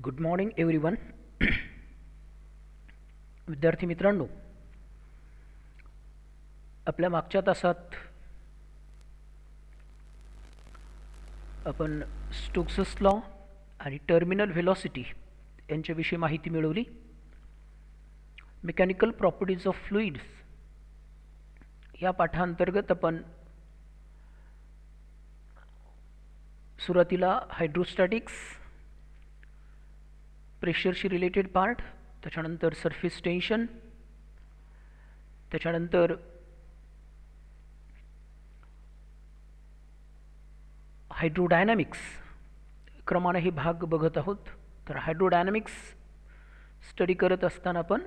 Good morning everyone. विद्यार्थी मित्रांनो, आपल्या मागच्या तासात आपण स्टोक्सस लॉ आणि टर्मिनल व्हेलॉसिटी यांच्याविषयी माहिती मिळवली. मेकॅनिकल प्रॉपर्टीज ऑफ फ्लुइड्स या पाठांतर्गत आपण सुरुवातीला हायड्रोस्टॅटिक्स, प्रेशरशी रिलेटेड पार्ट, त्याच्यानंतर सरफेस टेन्शन, त्याच्यानंतर हायड्रोडायनॅमिक्स क्रमाने हे भाग बघत आहोत. तर हायड्रोडायनॅमिक्स स्टडी करत असताना आपण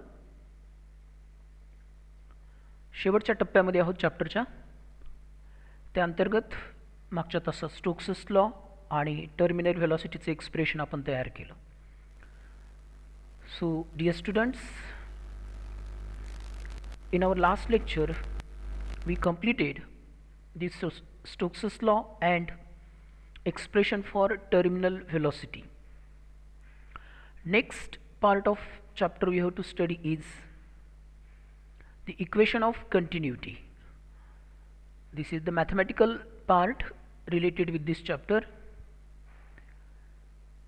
शेवटच्या टप्प्यामध्ये आहोत चॅप्टरच्या. त्या अंतर्गत मागच्या तासात स्टोक्सस लॉ आणि टर्मिनल व्हेलॉसिटीचे एक्सप्रेशन आपण तयार केलं. So dear students, in our last lecture we completed this Stokes' law and expression for terminal velocity. Next part of chapter we have to study is the equation of continuity. This is the mathematical part related with this chapter.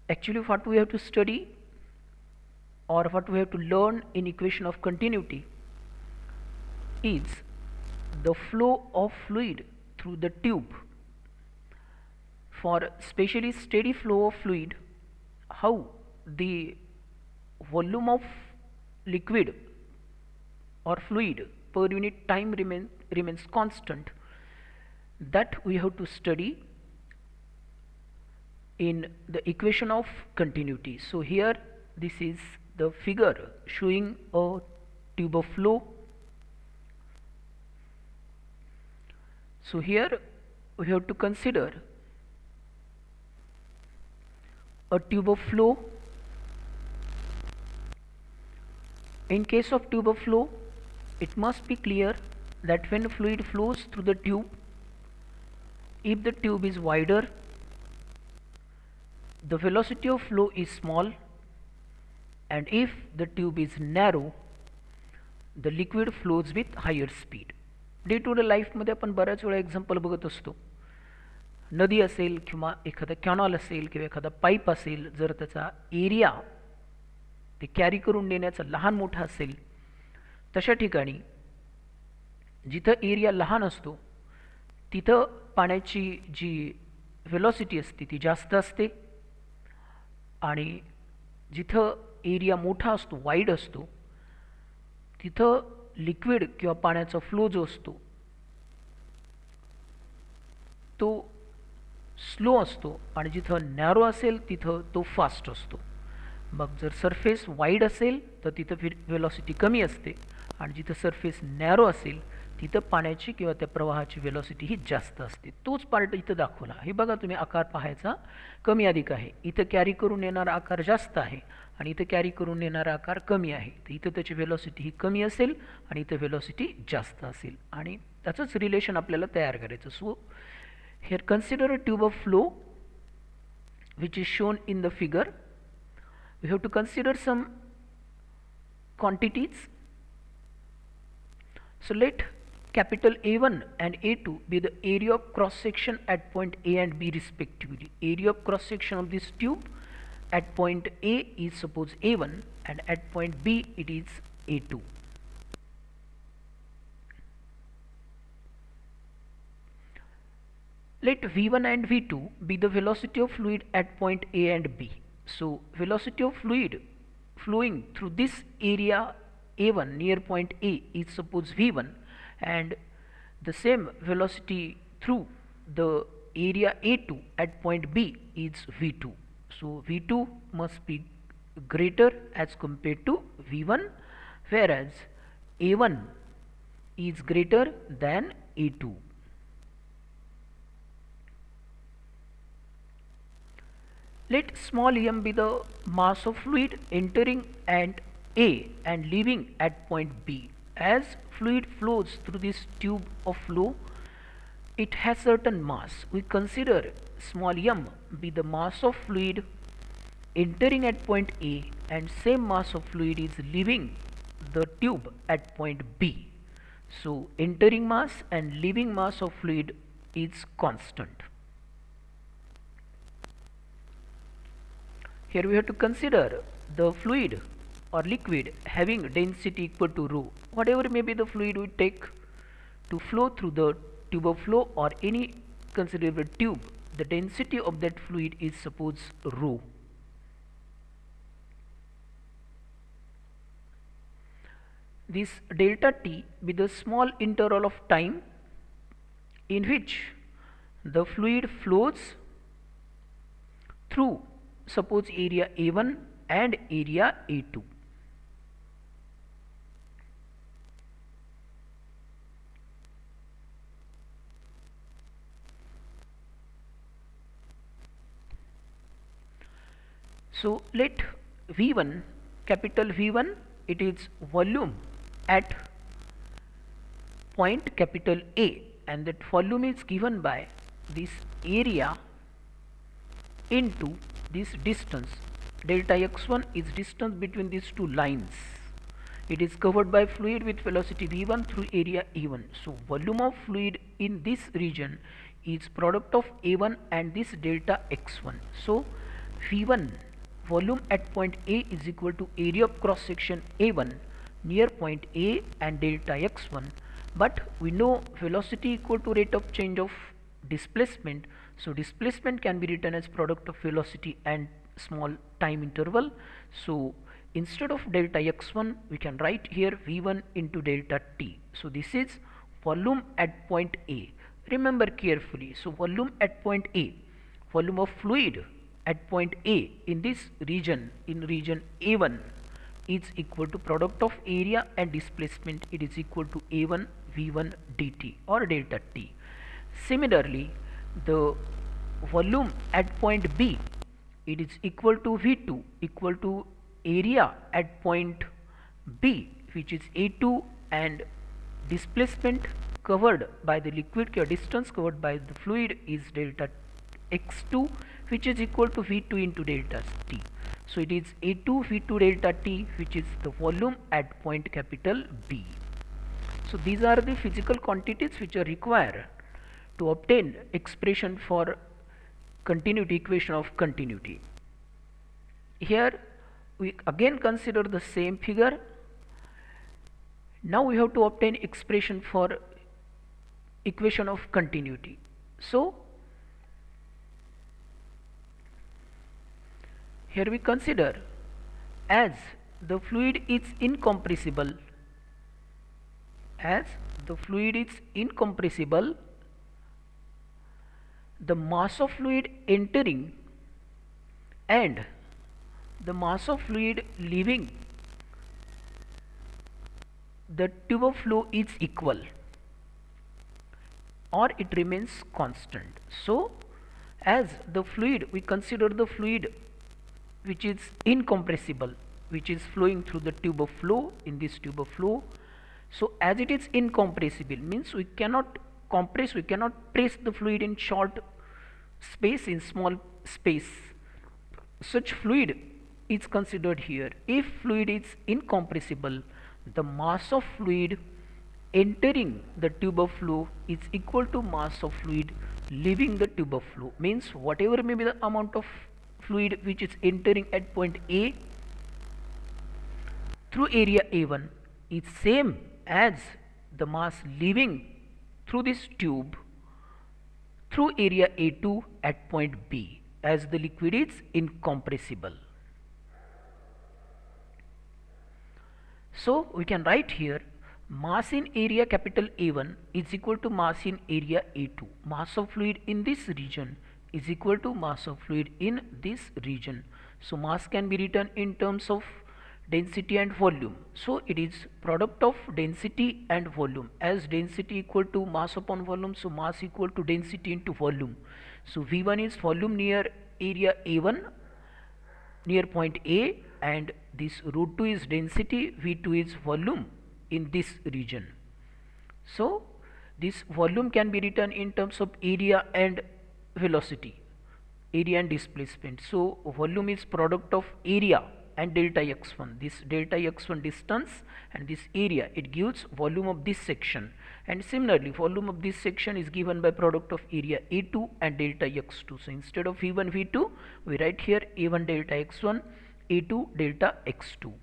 Actually what we have to study or what we have to learn in equation of continuity is the flow of fluid through the tube. For especially steady flow of fluid, how the volume of liquid or fluid per unit time remains constant, that we have to study in the equation of continuity. So here this is the figure showing a tube of flow. So here we have to consider a tube of flow. In case of tube of flow, it must be clear that when fluid flows through the tube, if the tube is wider, the velocity of flow is small, and if the tube is narrow, the liquid flows with higher speed. Day to day लाईफमध्ये आपण बऱ्याच वेळा example बघत असतो. नदी असेल किंवा एखादा कॅनॉल असेल किंवा एखादा पाईप असेल, जर त्याचा एरिया ते कॅरी करून नेण्याचा लहान मोठा असेल, तशा ठिकाणी जिथं एरिया लहान असतो तिथं पाण्याची जी व्हेलॉसिटी असते ती जास्त असते, आणि जिथं एरिया मोठा असतो, वाईड असतो, तिथं लिक्विड किंवा पाण्याचा फ्लो जो असतो तो स्लो असतो, आणि जिथं नॅरो असेल तिथं तो फास्ट असतो. मग जर सरफेस वाईड असेल तर तिथं व्हेलॉसिटी कमी असते, आणि जिथं सरफेस नॅरो असेल तिथं पाण्याची किंवा त्या प्रवाहाची व्हेलॉसिटी ही जास्त असते. तोच पार्ट इथं दाखवला. हे बघा, तुम्ही आकार पाहायचा कमी अधिक आहे. इथं कॅरी करून येणारा आकार जास्त आहे आणि इथं कॅरी करून येणारा आकार कमी आहे. तर इथं त्याची व्हेलॉसिटी ही कमी असेल आणि इथं व्हेलॉसिटी जास्त असेल, आणि त्याचंच रिलेशन आपल्याला तयार करायचं. So here consider a tube of flow which is shown in the figure. We have to consider some quantities. So let capital A1 and A2 be the area of cross section at point A and B respectively. Area of cross section of this tube at point A is suppose A1 and at point B it is A2. Let V1 and V2 be the velocity of fluid at point A and B. So velocity of fluid flowing through this area A1 near point A is suppose V1, and the same velocity through the area A2 at point B is V2. So V2 must be greater as compared to V1, whereas A1 is greater than A2. Let small m be the mass of fluid entering at A and leaving at point B. As fluid flows through this tube of flow, it has certain mass. We consider small m be the mass of fluid entering at point A and same mass of fluid is leaving the tube at point B. So entering mass and leaving mass of fluid is constant. Here we have to consider the fluid or liquid having density equal to rho. Whatever may be the fluid we take to flow through the tube of flow or any considerable tube, the density of that fluid is suppose rho. This delta t be the small interval of time in which the fluid flows through suppose area A1 and area A2. So let V1, capital V1, it is volume at point capital A, and that volume is given by this area into this distance. Delta x1 is distance between these two lines. It is covered by fluid with velocity v1 through area a1. So volume of fluid in this region is product of a1 and this delta x1. So v1 volume at point A is equal to area of cross section A1 near point A and delta x1, but we know velocity equal to rate of change of displacement, so displacement can be written as product of velocity and small time interval. So instead of delta x1 we can write here v1 into delta t. So this is volume at point A. Remember carefully, so volume at point A, volume of fluid at point A in this region, in region A1, is equal to product of area and displacement. It is equal to A1 V1 dt or delta t. Similarly, the volume at point B, it is equal to V2 equal to area at point B, which is A2, and displacement covered by the liquid or distance covered by the fluid is delta x2, which is equal to V2 into delta t. So it is A2 V2 delta t, which is the volume at point capital B. So these are the physical quantities which are required to obtain expression for continuity, equation of continuity. Here we again consider the same figure. Now we have to obtain expression for equation of continuity. So here we consider, as the fluid is incompressible, the mass of fluid entering and the mass of fluid leaving the tube of flow is equal or it remains constant. So as the fluid, we consider the fluid which is incompressible, which is flowing through the tube of flow, in this tube of flow. So as it is incompressible, means we cannot compress, we cannot press the fluid in short space, in small space. Such fluid is considered here. If fluid is incompressible, the mass of fluid entering the tube of flow is equal to mass of fluid leaving the tube of flow. Means whatever may be the amount of fluid which is entering at point A through area A1 is same as the mass leaving through this tube through area A2 at point B, as the liquid is incompressible. So we can write here mass in area capital A1 is equal to mass in area A2. Mass of fluid in this region is equal to mass of fluid in this region. So mass can be written in terms of density and volume. So it is product of density and volume. As density equal to mass upon volume, so mass equal to density into volume. So V1 is volume near area A1 near point A, and this root 2 is density, V2 is volume in this region. So this volume can be written in terms of area and velocity. area and displacement. So volume is product of area and delta x1. This delta x1 distance and this area, it gives volume of this section, and similarly volume of this section is given by product of area A2 and delta x2. So instead of V1 V2, we write here A1 delta x1, A2 delta x2.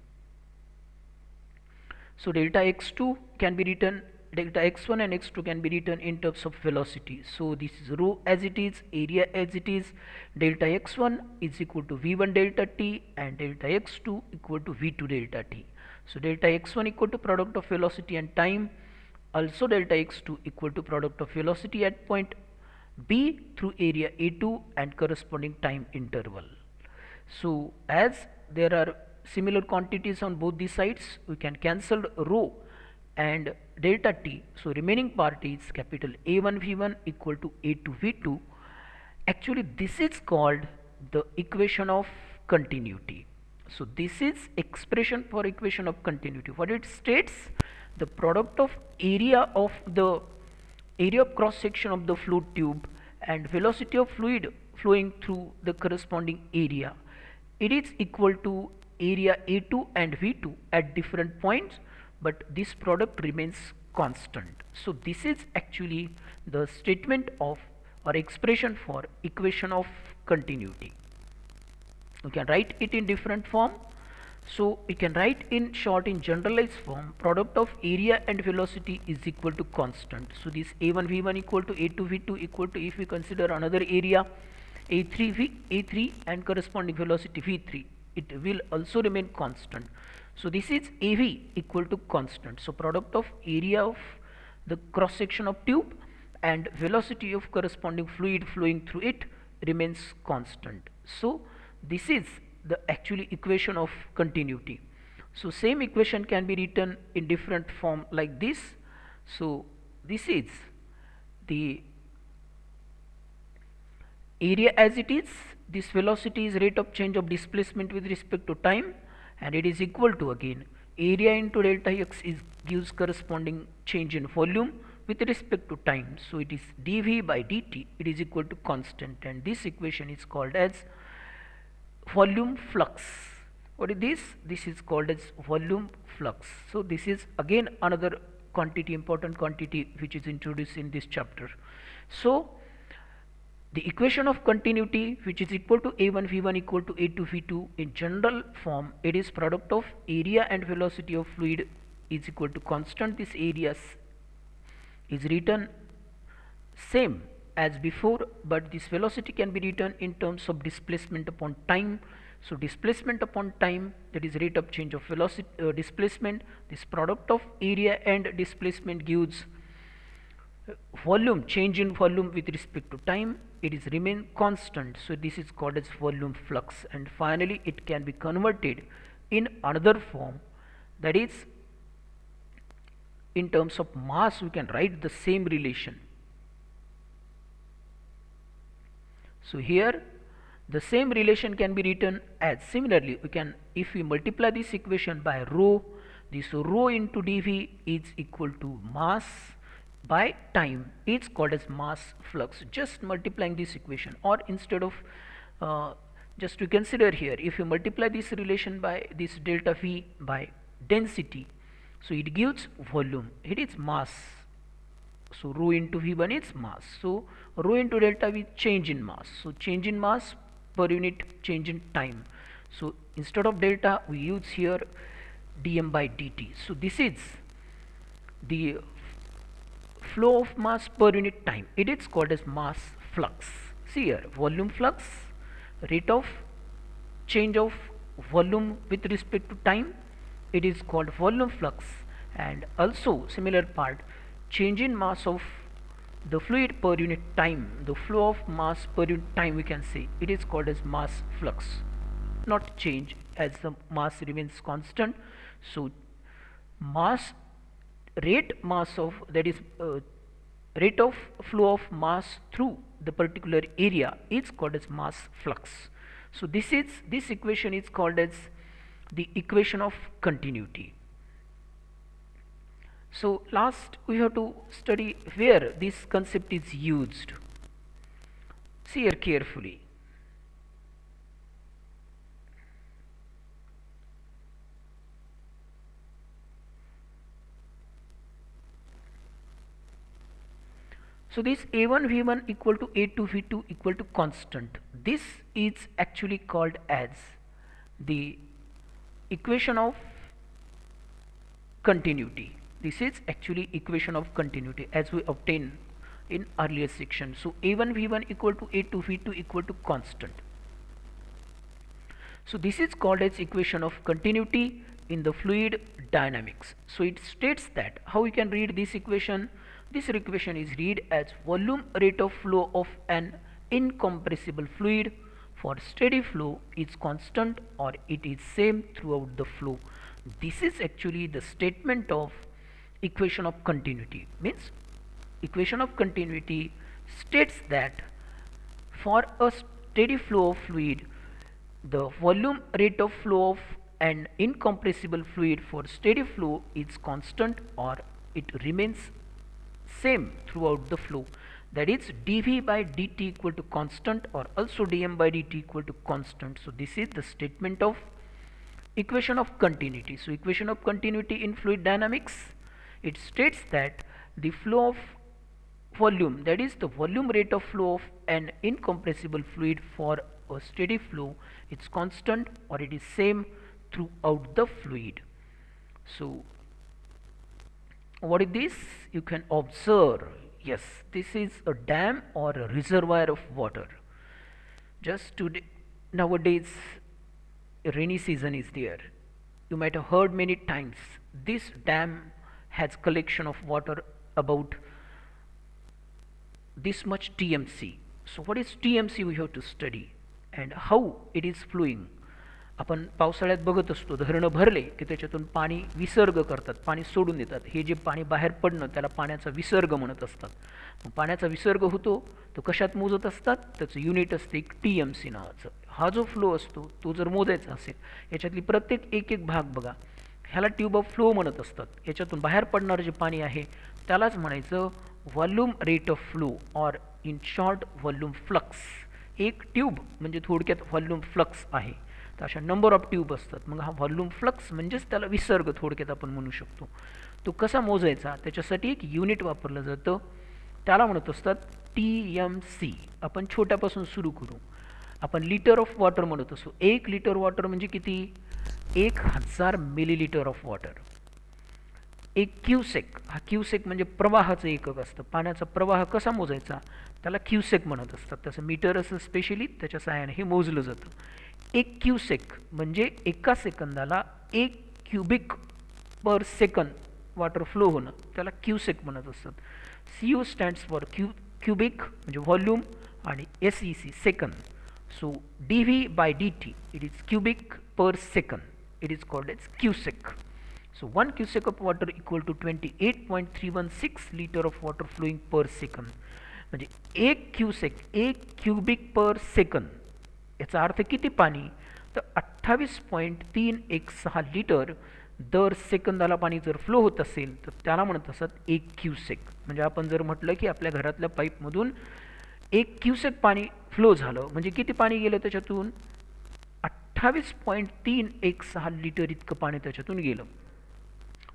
So delta x2 can be written, delta x1 and x2 can be written in terms of velocity. So this is rho as it is, area as it is. Delta x1 is equal to v1 delta t and delta x2 equal to v2 delta t. So delta x1 equal to product of velocity and time, also delta x2 equal to product of velocity at point B through area A2 and corresponding time interval. So as there are similar quantities on both the sides, we can cancel rho and delta t. So remaining part is capital A1 V1 equal to A2 V2. Actually this is called the equation of continuity. So this is expression for equation of continuity. What it states, the product of area of cross section of the fluid tube and velocity of fluid flowing through the corresponding area, it is equal to area A2 and V2 at different points, but this product remains constant. So this is actually the statement of or expression for equation of continuity. We can write it in different form. So we can write in short, in generalized form, product of area and velocity is equal to constant. So this A1 V1 equal to A2 V2 equal to, if we consider another area A3 and corresponding velocity V3, it will also remain constant. So this is AV equal to constant. So product of area of the cross section of tube and velocity of corresponding fluid flowing through it remains constant. So this is the actually equation of continuity. So same equation can be written in different form like this. So this is the area as it is, this velocity is rate of change of displacement with respect to time, and it is equal to, again, area into delta x gives corresponding change in volume with respect to time. So it is dv by dt, it is equal to constant, and this equation is called as volume flux. What is this? This is called as volume flux. So this is again another quantity, important quantity, which is introduced in this chapter. So the equation of continuity, which is equal to A1 V1 equal to A2 V2, in general form, it is product of area and velocity of fluid is equal to constant. This area is written same as before, but this velocity can be written in terms of displacement upon time. So displacement upon time, that is rate of change of velocity displacement. This product of area and displacement gives volume, change in volume with respect to time. It is remain constant. So this is called as volume flux. And finally it can be converted in another form, that is in terms of mass. We can write the same relation. So here the same relation can be written as, similarly we can, if we multiply this equation by rho, this rho into dv is equal to mass by time, it's called as mass flux. Just multiplying this equation, or instead of just to consider here, if you multiply this relation by this delta v by density, so it gives volume, it is mass. So rho into v1 is mass. So rho into delta v, change in mass. So change in mass per unit change in time. So instead of delta we use here dm by dt. So this is the flow of mass per unit time. It is called as mass flux. See here, volume flux, rate of change of volume with respect to time, it is called volume flux. And also similar part, change in mass of the fluid per unit time, the flow of mass per unit time, we can say it is called as mass flux, not change, as the mass remains constant. So mass rate mass of, that is rate of flow of mass through the particular area is called as mass flux. So this equation is called as the equation of continuity. So last we have to study where this concept is used. See here carefully. So this A1 V1 equal to A2 V2 equal to constant. This is actually called as the equation of continuity. This is actually equation of continuity as we obtained in earlier section. So A1 V1 equal to A2 V2 equal to constant. So this is called as equation of continuity in the fluid dynamics. So it states that how we can read this equation. This equation is read as volume rate of flow of an incompressible fluid for steady flow is constant or it is same throughout the flow. This is actually the statement of equation of continuity. Means equation of continuity states that for a steady flow of fluid, the volume rate of flow of an incompressible fluid for steady flow is constant or it remains same throughout the flow. That is dV by dt equal to constant or also dm by dt equal to constant. So this is the statement of equation of continuity. So equation of continuity in fluid dynamics, it states that the flow of volume, that is the volume rate of flow of an incompressible fluid for a steady flow, it's constant or it is same throughout the fluid. So what is this? You can observe, yes, this is a dam or a reservoir of water. Just today, nowadays rainy season is there. You might have heard many times this dam has collection of water about this much TMC. So what is TMC we have to study and how it is flowing. आपण पावसाळ्यात बघत असतो धरणं भरले की त्याच्यातून पाणी विसर्ग करतात, पाणी सोडून देतात. हे जे पाणी बाहेर पडणं त्याला पाण्याचा विसर्ग म्हणत असतात. मग पाण्याचा विसर्ग होतो तो कशात मोजत असतात, त्याचं युनिट असते एक TMC नावाचं. हा जो फ्लो असतो तो जर मोजायचा असेल याच्यातली प्रत्येक एक एक भाग बघा, ह्याला ट्यूब ऑफ फ्लो म्हणत असतात. याच्यातून बाहेर पडणारं जे पाणी आहे त्यालाच म्हणायचं व्हॉल्यूम रेट ऑफ फ्लो और इन शॉर्ट व्हॉल्यूम फ्लक्स. एक ट्यूब म्हणजे थोडक्यात व्हॉल्यूम फ्लक्स आहे. तर अशा नंबर ऑफ ट्यूब असतात. मग हा व्हॉल्यूम फ्लक्स म्हणजेच त्याला विसर्ग थोडक्यात आपण म्हणू शकतो. तो कसा मोजायचा त्याच्यासाठी एक युनिट वापरलं जातं, त्याला म्हणत असतात TMC. आपण छोट्यापासून सुरू करू. आपण लिटर ऑफ वॉटर म्हणत असतो. 1 लिटर वॉटर म्हणजे किती, 1000 मिलीलिटर ऑफ वॉटर. 1 क्यूसेक, हा क्यूसेक म्हणजे प्रवाहाचं एकक असतं. पाण्याचा प्रवाह कसा मोजायचा त्याला क्यूसेक म्हणत असतात. त्याचं मीटर असं स्पेशली त्याच्या सहाय्याने हे मोजलं जातं. 1 क्यूसेक म्हणजे एका सेकंदाला 1 cubic per second water flow होणं त्याला क्यूसेक म्हणत असतात. CU स्टँड्स फॉर क्युबिक म्हणजे व्हॉल्यूम आणि SEC second. So dV by dt it is cubic per second, it is called as cubic. So 1 cubic of water equal to 28.316 liter of water flowing per second. म्हणजे 1 cusec 1 cubic per second याचा अर्थ किती पाणी, तर 28.316 litre दर सेकंदाला पाणी जर flow होत असेल तर त्याला म्हणत असतात 1 क्यूसेक. म्हणजे आपण जर म्हटलं की आपल्या घरातल्या पाईपमधून 1 क्यूसेक पाणी फ्लो झालं म्हणजे किती पाणी गेलं त्याच्यातून, 28.316 लिटर इतकं पाणी त्याच्यातून गेलं.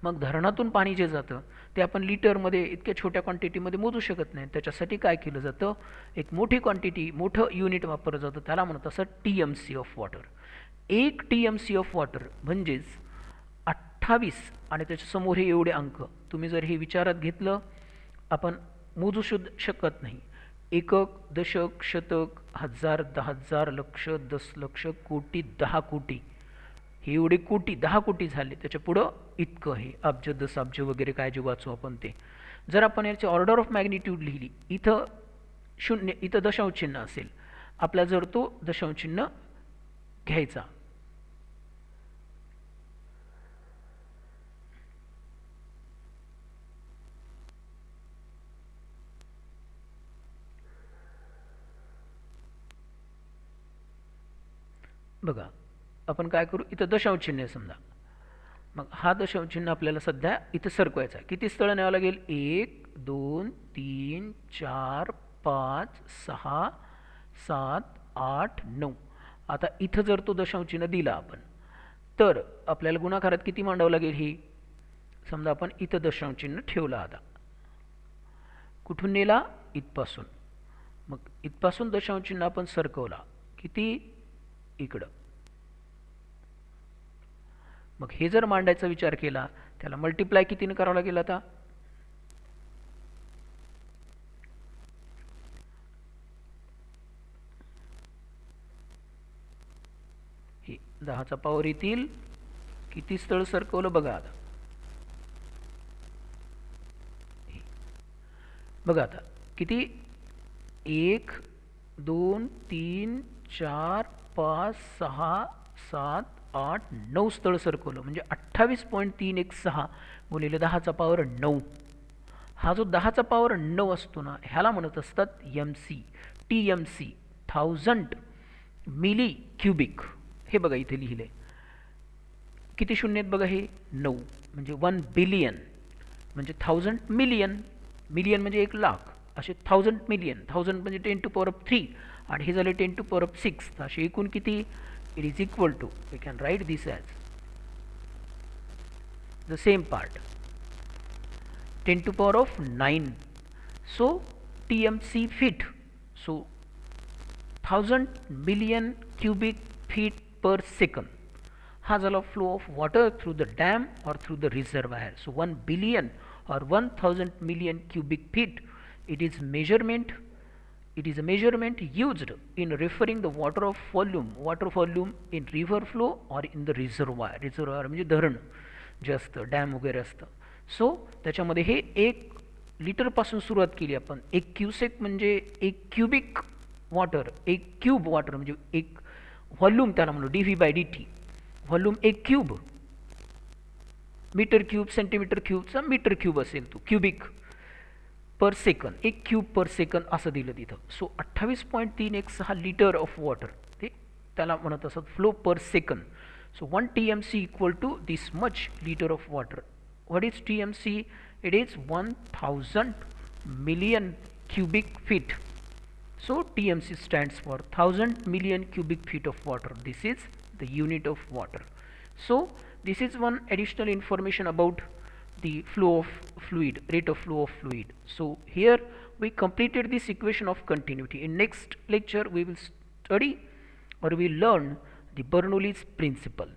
मग धरणातून पाणी जे जातं ते आपण लिटरमध्ये इतक्या छोट्या क्वांटिटीमध्ये मोजू शकत नाही. त्याच्यासाठी काय केलं जातं, एक मोठी क्वांटिटी मोठं युनिट वापरलं जातं, त्याला म्हणत असं TMC of water. 1 TMC of water म्हणजेच 28 आणि त्याच्यासमोर हे एवढे अंक. तुम्ही जर हे विचारात घेतलं आपण मोजू शकत नाही. एकक, दशक, शतक, हजार, 10,000, लक्ष, 10 लक्ष, कोटी, 10 कोटी, हे एवढे कोटी 10 कोटी झाले. त्याच्या पुढं इतकं हे अब्ज, दशाब्ज वगैरे काय जे वाचू आपण ते. जर आपण याची ऑर्डर ऑफ मॅग्निट्यूड लिहिली, इथं 0 इथं दशांश चिन्ह असेल, आपला जर तो दशांश चिन्ह घ्यायचा. बघा आपण काय करू, इथं दशांश चिन्ह आहे समजा. मग हा दशांश चिन्ह आपल्याला सध्या इथं सरकवायचा. किती स्थळ न्यावं लागेल, 1 2 3 4 5 6 7 8 9. आता इथं जर तो दशांश चिन्ह दिला आपण तर आपल्याला गुणाकारात किती मांडावं लागेल. ही समजा आपण इथं दशांश चिन्ह ठेवला, आता कुठून नेला, इथपासून, मग इथपासून दशांश चिन्ह आपण सरकवला किती इकडं, मग हे जर मांडायचा विचार केला त्याला मल्टिप्लाय कितीने करावं लागेल आता, हे 10चा पॉवर येतील किती स्थळ सरकवलं बघा आता, बघा आता किती 1 2 3 4 5 6 7 8 9 स्थळ सरकवलं, म्हणजे 28.316 गुणिले 10चा पॉवर 9. हा जो 10चा पॉवर 9 असतो ना, ह्याला म्हणत असतात MC, TMC, 1000 मिली क्युबिक. हे बघा इथे लिहिले किती शून्य आहेत बघा, हे 9, म्हणजे 1 बिलियन, म्हणजे 1000 मिलियन, मिलियन म्हणजे 1 लाख, असे 1000 मिलियन, 1000 म्हणजे 10 टू पॉवर ऑफ 3 आणि हे झाले 10 टू पॉवर ऑफ 6. तर असे एकूण किती, it is equal to, we can write this as the same part 10 to power of 9. So TMC feet, so 1000 million cubic feet per second हा झाला flow of water through the dam और through the reservoir. So 1 billion or 1000 million cubic feet, it is a measurement used in referring the water volume in river flow or in the reservoir म्हणजे धरण जे असतं, dam वगैरे असतं. सो त्याच्यामध्ये हे 1 लिटरपासून सुरुवात केली आपण. 1 क्युसेक म्हणजे 1 क्युबिक वॉटर, 1 क्यूब वॉटर म्हणजे 1 व्हॉल्यूम, त्याला म्हणू dV/dt. Volume 1 cube, metre cube, centimetre क्यूबचा मीटर क्यूब असेल तो, cubic per second, 1 cube per second असं दिलं तिथं. सो 28.316 लिटर ऑफ वॉटर, ते त्याला म्हणत असत flow per second. So 1 TMC equal to this much litre of water. What is TMC? It is 1000 million cubic feet. So TMC stands for 1000 million cubic feet of water. This is the unit of water. So this is one additional information about the flow of fluid, rate of flow of fluid. So here we completed this equation of continuity. In next lecture we will study or we will learn the Bernoulli's principle.